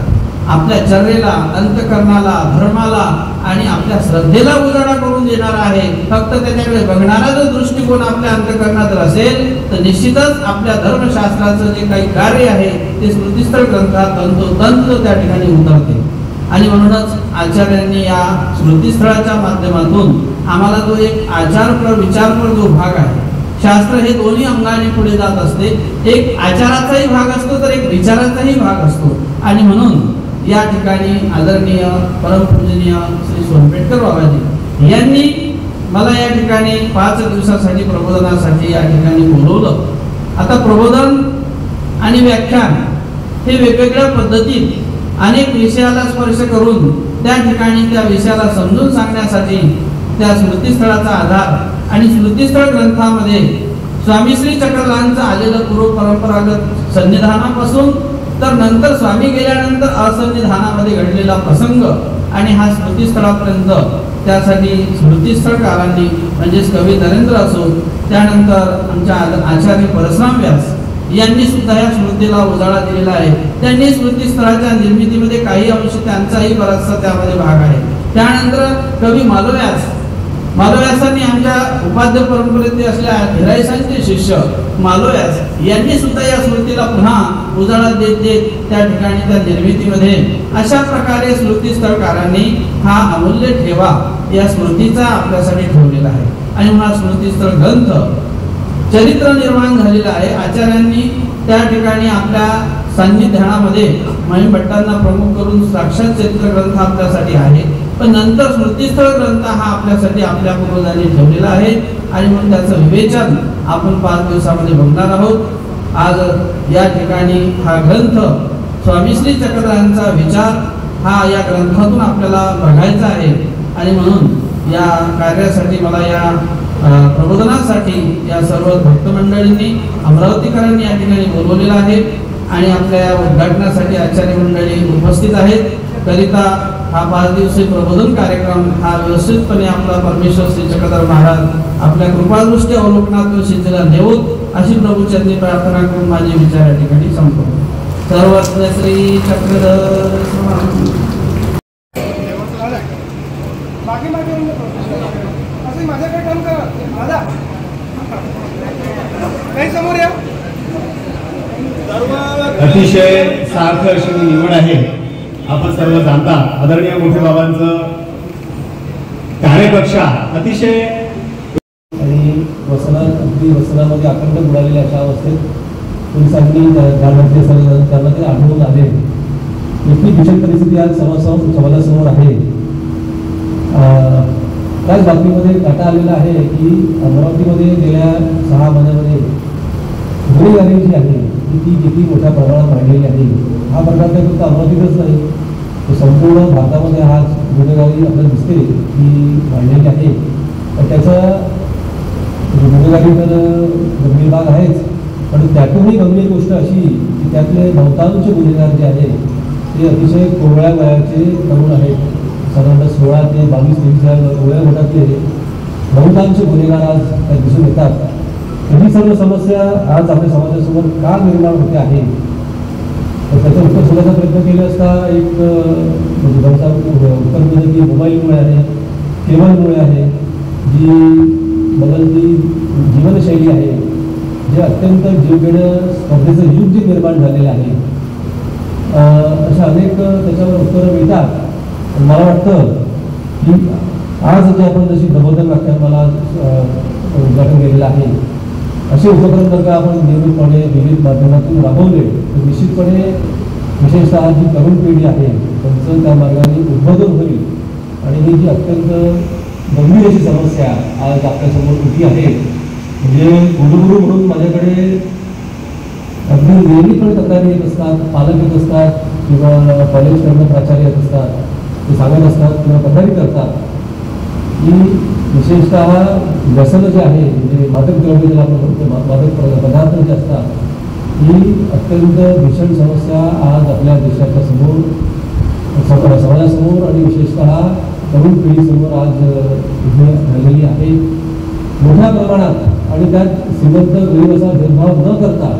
Speaker 3: आपल्या चर्येला, अंतःकरणाला, धर्माला आणि आपल्या श्रद्धेला उजाळा करून देणारा आहे. फक्त त्याच्याकडे बघणारा जो दृष्टिकोन आपल्या अंतःकरणात असेल तर निश्चितच आपल्या धर्मशास्त्राचं जे काही कार्य आहे ते स्मृतीस्थळ ग्रंथात तंतोतंत त्या ठिकाणी उतरते. आणि म्हणूनच आचार्यांनी या स्मृतीस्थळाच्या माध्यमातून आम्हाला जो एक आचारपर विचारपर जो भाग आहे, शास्त्र हे दोन्ही अंगाने पुढे जात असते. एक आचाराचाही भाग असतो तर एक विचाराचाही भाग असतो. आणि म्हणून या ठिकाणी आदरणीय परमपूजनीय श्री सोनपेटकर बाबाजी यांनी मला या ठिकाणी 5 दिवसासाठी प्रबोधनासाठी या ठिकाणी बोलवलं. आता प्रबोधन आणि व्याख्यान हे वेगवेगळ्या पद्धतीत अनेक विषयाला स्पर्श करून त्या ठिकाणी त्या विषयाला समजून सांगण्यासाठी त्या स्मृतीस्थळाचा आधार आणि स्मृतीस्थळ ग्रंथामध्ये स्वामी श्री चक्रधरांचं आलेलं पूर्व परंपरागत सन्निधानापासून तर नंतर स्वामी गेल्यानंतर असन्निधानामध्ये घडलेला प्रसंग आणि हा स्मृतीस्थळापर्यंत त्यासाठी स्मृतीस्थळकारांनी म्हणजेच कवी नरेंद्र असो, त्यानंतर आमच्या आचार्य परशुराम व्यास यांनी सुद्धा या स्मृतीला उजाळा दिलेला आहे. त्यांनी स्मृतीस्थळाच्या निर्मितीमध्ये काही अंश त्यांचाही बराचसा त्यामध्ये भाग आहे. त्यानंतर कवी मालोव्यासांनी आमच्या उपाध्य परंपरेत असलेल्या हिरायसांचे शिष्य मालोव्यास यांनी सुद्धा या स्मृतीला पुन्हा उजाळा देत त्या ठिकाणी त्या निर्मितीमध्ये अशा प्रकारे स्मृतीस्थळकारांनी हा अमूल्य ठेवा या स्मृतीचा आपल्यासाठी ठेवलेला आहे. आणि हा स्मृतीस्थळ ग्रंथ चरित्र निर्माण झालेलं आहे. आचार्यांनी त्या ठिकाणी आपल्या सान्निध्यानामध्ये महिम भट्टांना प्रमुख करून साक्षात चरित्र ग्रंथ आपल्यासाठी आहे. पण नंतर स्मृतीस्थळ ग्रंथ हा आपल्यासाठी आपल्या पूर्वजांनी ठेवलेला आहे आणि म्हणून त्याचं विवेचन आपण 5 दिवसामध्ये बघणार आहोत. आज या ठिकाणी हा ग्रंथ स्वामी श्री चक्रधरांचा विचार हा या ग्रंथातून आपल्याला बघायचा आहे. आणि म्हणून या कार्यासाठी मला या प्रबोधनासाठी या सर्व भक्तमंडळींनी अमरावतीकरांनी या ठिकाणी बोलवलेलं आहे आणि आपल्या उद्घाटनासाठी आचार्य मंडळी उपस्थित आहेत. करिता हा 5 दिवसीय प्रबोधन कार्यक्रम हा व्यवस्थितपणे आपला परमेश्वर श्री चक्रधर महाराज आपल्या कृपादृष्टी अवलोकनातून सिद्धीला नेऊत अशी प्रभूचरणी प्रार्थना करून माझे विचार या ठिकाणी संपवतो. सर्वज्ञ श्री चक्रधर
Speaker 7: मागे मागे येऊन असं माझ्याकडे काम करा दादा काही समोर या.
Speaker 1: अतिशय सार्थ अशी निवड आहे. आपण सर्व जाणता आदरणीय मोठे बाबांचं कार्यकक्षा अतिशय
Speaker 5: आणि अगदी वसनामध्ये अखंड बुडालेल्या अशा अवस्थेत पोलिसांनी त्यांना ते आढळून आले. इतकी भीषण परिस्थिती आज समाजासमोर आहे. त्याच बातमीमध्ये डाटा आलेला आहे की अमरावतीमध्ये गेल्या 6 महिन्यामध्ये गुन्हेगारी जी आहे ती किती मोठ्या प्रमाणात वाढलेली आहे. हा प्रकार तर फक्त अमरावतीतच नाही तर संपूर्ण भारतामध्ये हा गुन्हेगारी आपल्याला दिसते की वाढलेली आहे. तर त्याचा गुन्हेगारी तर गंभीर भाग आहेच, पण त्यातूनही गंभीर गोष्ट अशी की त्यातले बहुतांश गुन्हेगार जे आहे ते अतिशय कोवळ्या वयाचे तरुण आहेत. साधारणतः 16 ते 22-23 वया गटातले बहुतांश गुन्हेगार आज दिसून येतात. ही सर्व समस्या आज आपल्या समाजासमोर का निर्माण होते आहे तर त्याचं उत्तर शोधायचा प्रयत्न केला असता एक उत्तर मिळतं की मोबाईलमुळे आहे, केबलमुळे आहे, जी बदलती जीवनशैली आहे, जे अत्यंत जीवघेणं स्पर्धेचं युग जे निर्माण झालेलं आहे. अशा अनेक त्याच्यावर उत्तरं मिळतात. मला वाटतं की आज जे आपण जशी प्रबोधन व्याख्यानमाला उद्घाटन केलेलं आहे असे उपक्रम जर का आपण नियमितपणे विविध माध्यमातून राबवले तर निश्चितपणे विशेषतः जी तरुण पिढी आहे त्यांचं त्या मार्गाने उद्बोधन होईल. आणि ही जी अत्यंत गंभीर अशी समस्या आज आपल्यासमोर उभी आहे म्हणजे कुलगुरू म्हणून माझ्याकडे अगदी नियमितपणे तक्रारी येत असतात, पालक येत असतात किंवा कॉलेजकडनं प्राचार्य येत असतात, ते सांगत असतात किंवा तक्रारी करतात की विशेषतः व्यसन जे आहे म्हणजे मादक द्रव्य ज्याला आपण म्हणतो मादक पदार्थ जे असतात ही अत्यंत भीषण समस्या आज आपल्या देशाच्या समोर समाजासमोर आणि विशेषतः तरुण पिढीसमोर आज उभी राहिलेली आहे मोठ्या प्रमाणात. आणि त्यात श्रीमंत गरीब असा भेदभाव न करता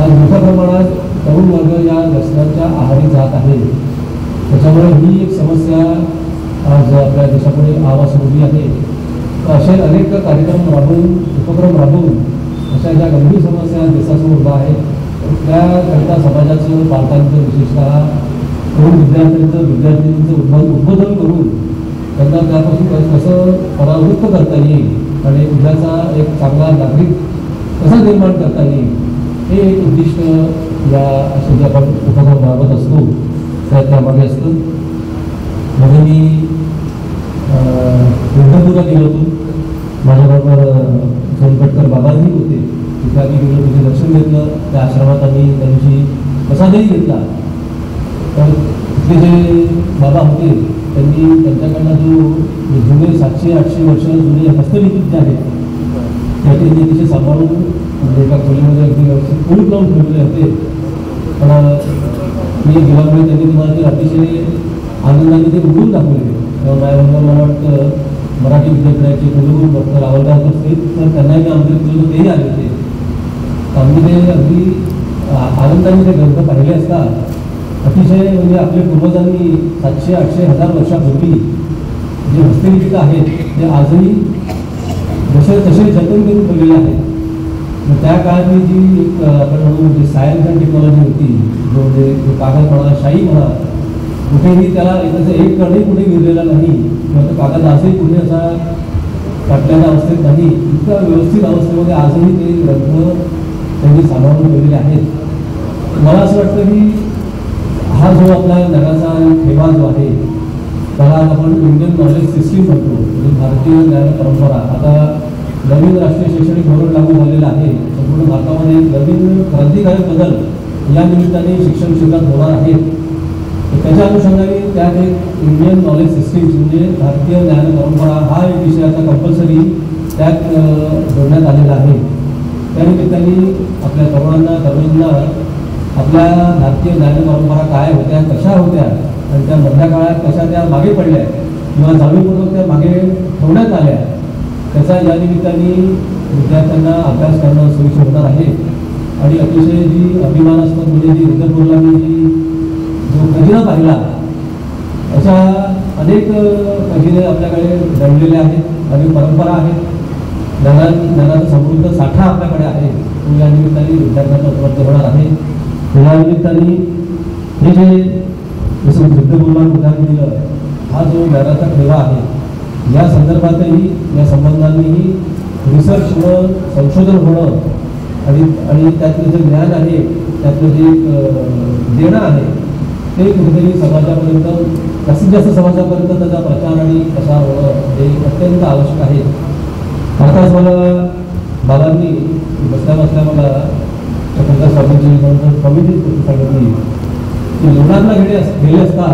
Speaker 5: आज मोठ्या प्रमाणात तरुण वर्ग या व्यसनाच्या आहारी जात आहे. त्याच्यामुळे ही एक समस्या आज आपल्या देशापुढे आवाज उभी आहे. असे अनेक कार्यक्रम राबवून उपक्रम राबवून अशा ज्या गंभीर समस्या देशासमोर उभ्या आहेत त्याकरिता समाजाचं पालकांचं विशेषतः तरुण विद्यार्थ्यांचं उद्बोधन करून त्यांना त्यापासून कसं परावृत्त करता येईल आणि उद्याचा एक चांगला नागरिक कसा निर्माण करता येईल हे एक उद्दिष्ट या असे जे आपण उपक्रम राबवत असतो त्यामागे असतं. मध्ये मी इंद्रपूरला गेलो होतो. माझ्याबरोबर सोनपटकर बाबाही होते. तिथे आम्ही गेलो, तिथे दर्शन घेतलं. त्या आश्रमात आम्ही त्या दिवशी प्रसादही घेतला. तर तिथले जे बाबा होते त्यांनी त्यांच्याकडनं जो जुने 700-800 वर्ष जुने हस्तलिखित जे आहेत त्या त्यांनी तिथे सांभाळून म्हणजे एका खोलीमध्ये अगदी व्यवस्थित कुलूप लावून ठेवलेले होते. पण मी गेल्यामुळे त्यांनी तुम्हाला ते अतिशय आनंदाने ते उघडून दाखवले. माझ्याबरोबर मला वाटतं मराठी विद्यापीठाचे कुलगुरू डॉक्टर आवडदार तर त्यांनाही मी आमंत्रित केलं होतं, तेही आले होते. आम्ही ते अगदी आनंदाने ते ग्रंथ पाहिले असता अतिशय म्हणजे आपल्या पूर्वजांनी 700-800-1000 वर्षापूर्वी जे हस्तलिखित आहेत ते आजही जसे तसे जतन करून ठेवलेले आहेत. मग त्या काळातली जी एक आपण म्हणू म्हणजे सायन्स अँड टेक्नॉलॉजी होती जो म्हणजे कागद म्हणा शाई म्हणा कुठेही त्याला त्याचा एक कणही कुठे गिरलेला नाही किंवा तो कागद आजही कुठे असा काटलेल्या अवस्थेत नाही. इतक्या व्यवस्थित अवस्थेमध्ये आजही ते ग्रंथ त्यांनी सांभाळून ठेवलेले आहेत. मला असं वाटतं की हा जो आपला जगाचा ठेवा जो आहे त्याला आपण इंडियन नॉलेज सिस्टीम म्हणतो म्हणजे भारतीय ज्ञान परंपरा. आता नवीन राष्ट्रीय शैक्षणिक धोरण लागू झालेलं आहे. संपूर्ण भारतामध्ये नवीन क्रांतिकारक बदल या निमित्ताने शिक्षण क्षेत्रात होणार आहेत. त्याच्या अनुषंगाने त्यात एक इंडियन नॉलेज सिस्टीम म्हणजे भारतीय ज्ञान परंपरा हा एक विषय आता कंपल्सरी त्यात जोडण्यात आलेला आहे. त्या निमित्ताने आपल्या तरुणांना आपल्या भारतीय ज्ञान परंपरा काय होत्या, कशा होत्या आणि त्या मधल्या काळात कशा त्या मागे पडल्या किंवा जाणीवपूर्वक त्या मागे ठेवण्यात आल्या त्याचा या निमित्ताने विद्यार्थ्यांना अभ्यास करणं सोयीचं होणार आहे. आणि अतिशय जी अभिमानास्पद म्हणजे जी इंद्रपूरला मी जो खजिना पाहिला अशा अनेक खजिने आपल्याकडे दडलेले आहेत, अनेक परंपरा आहेत, ज्ञानाचा समृद्ध साठा आपल्याकडे आहे. तो या निमित्ताने विद्यार्थ्यांना उपलब्ध होणार आहे. या निमित्ताने हे जे जसं बुद्धपूर्वान उदाहरण दिलं, हा जो ज्ञानाचा ठेवा आहे, या संदर्भातही या संबंधांनीही रिसर्च होणं, संशोधन होणं आणि त्यातलं जे ज्ञान आहे, त्यातलं जे देणं आहे ते कुठेतरी समाजापर्यंत, जास्तीत जास्त समाजापर्यंत त्याचा प्रचार आणि प्रसार होणं हे अत्यंत आवश्यक आहे. आताच मला बाबांनी बसल्या मला चक्रधर स्वामींची कमिटीच सांगितली की लोणारला गेले असता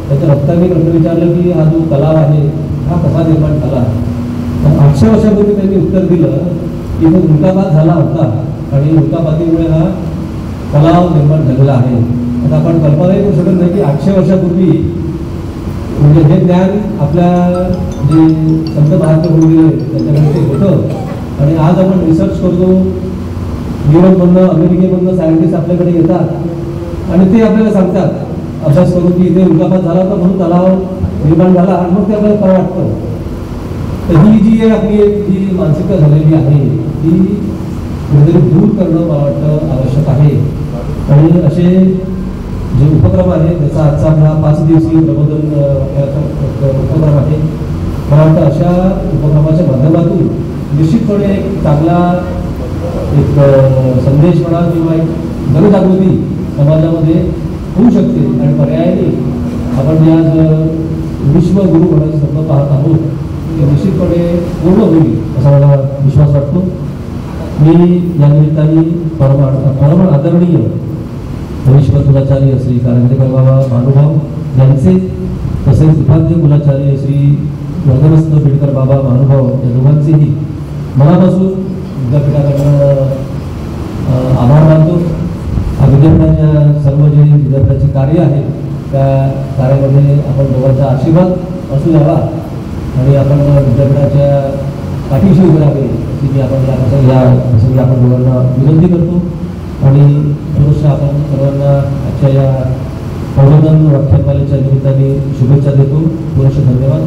Speaker 5: त्याच्या भक्तांनी प्रश्न विचारलं की हा जो तलाव आहे हा कसा निर्माण झाला. पण 800 वर्षापूर्वी त्यांनी उत्तर दिलं की तो उल्कापात झाला होता आणि उल्कापातीमुळे हा तलाव निर्माण झालेला आहे. आता आपण कल्पनाही करू शकत नाही की 800 वर्षापूर्वी म्हणजे हे ज्ञान आपल्या जे संत महात्मा होऊन गेले त्यांच्याकडे ते होतं आणि आज आपण रिसर्च करतो. युरोपमधनं, अमेरिकेमधनं सायंटिस्ट आपल्याकडे येतात आणि ते आपल्याला सांगतात अभ्यास करून की इथे उल्कापात झाला होता म्हणून तलाव निर्माण झाला आणि मग ते आपल्याला खरं वाटतं. तर ही जी आपली एक जी मानसिकता झालेली आहे ती कुठेतरी दूर करणं मला वाटतं आवश्यक आहे. आणि असे जे उपक्रम आहे त्याचा आजचा हा 5 दिवसीय प्रबोधन उपक्रम आहे. मला वाटतं अशा उपक्रमाच्या माध्यमातून निश्चितपणे एक चांगला एक संदेश म्हणा किंवा एक जनजागृती समाजामध्ये होऊ शकते आणि पर्यायाने आपण जे आज विश्व गुरु होण्याचं स्वप्न पाहत आहोत ते निश्चितपणे पूर्ण होईल असा मला विश्वास वाटतो. मी या निमित्ताने परम आदरणीय हरीश्वर कुलाचार्य श्री कारंजेकर बाबा महानुभाव यांचे तसेच उपाध्याय कुलाचार्य श्री वर्धनस्थ बिडकर बाबा महानुभाव या दोघांचेही मनापासून विद्यापीठाकडनं आभार मानतो. विद्यापीठाच्या सर्व जे विद्यापीठाचे कार्य आहे त्या कार्यामध्ये आपण दोघांचा आशीर्वाद असू द्यावा आणि आपण विद्यापीठाच्या पाठीशी उभे राहावे अशी मी आपण या आपण दोघांना विनंती करतो. आणि पुरुष आपण सर्वांना आजच्या या प्रबोधन व्याख्यानमालेच्या निमित्ताने शुभेच्छा देतो. पुरुष धन्यवाद.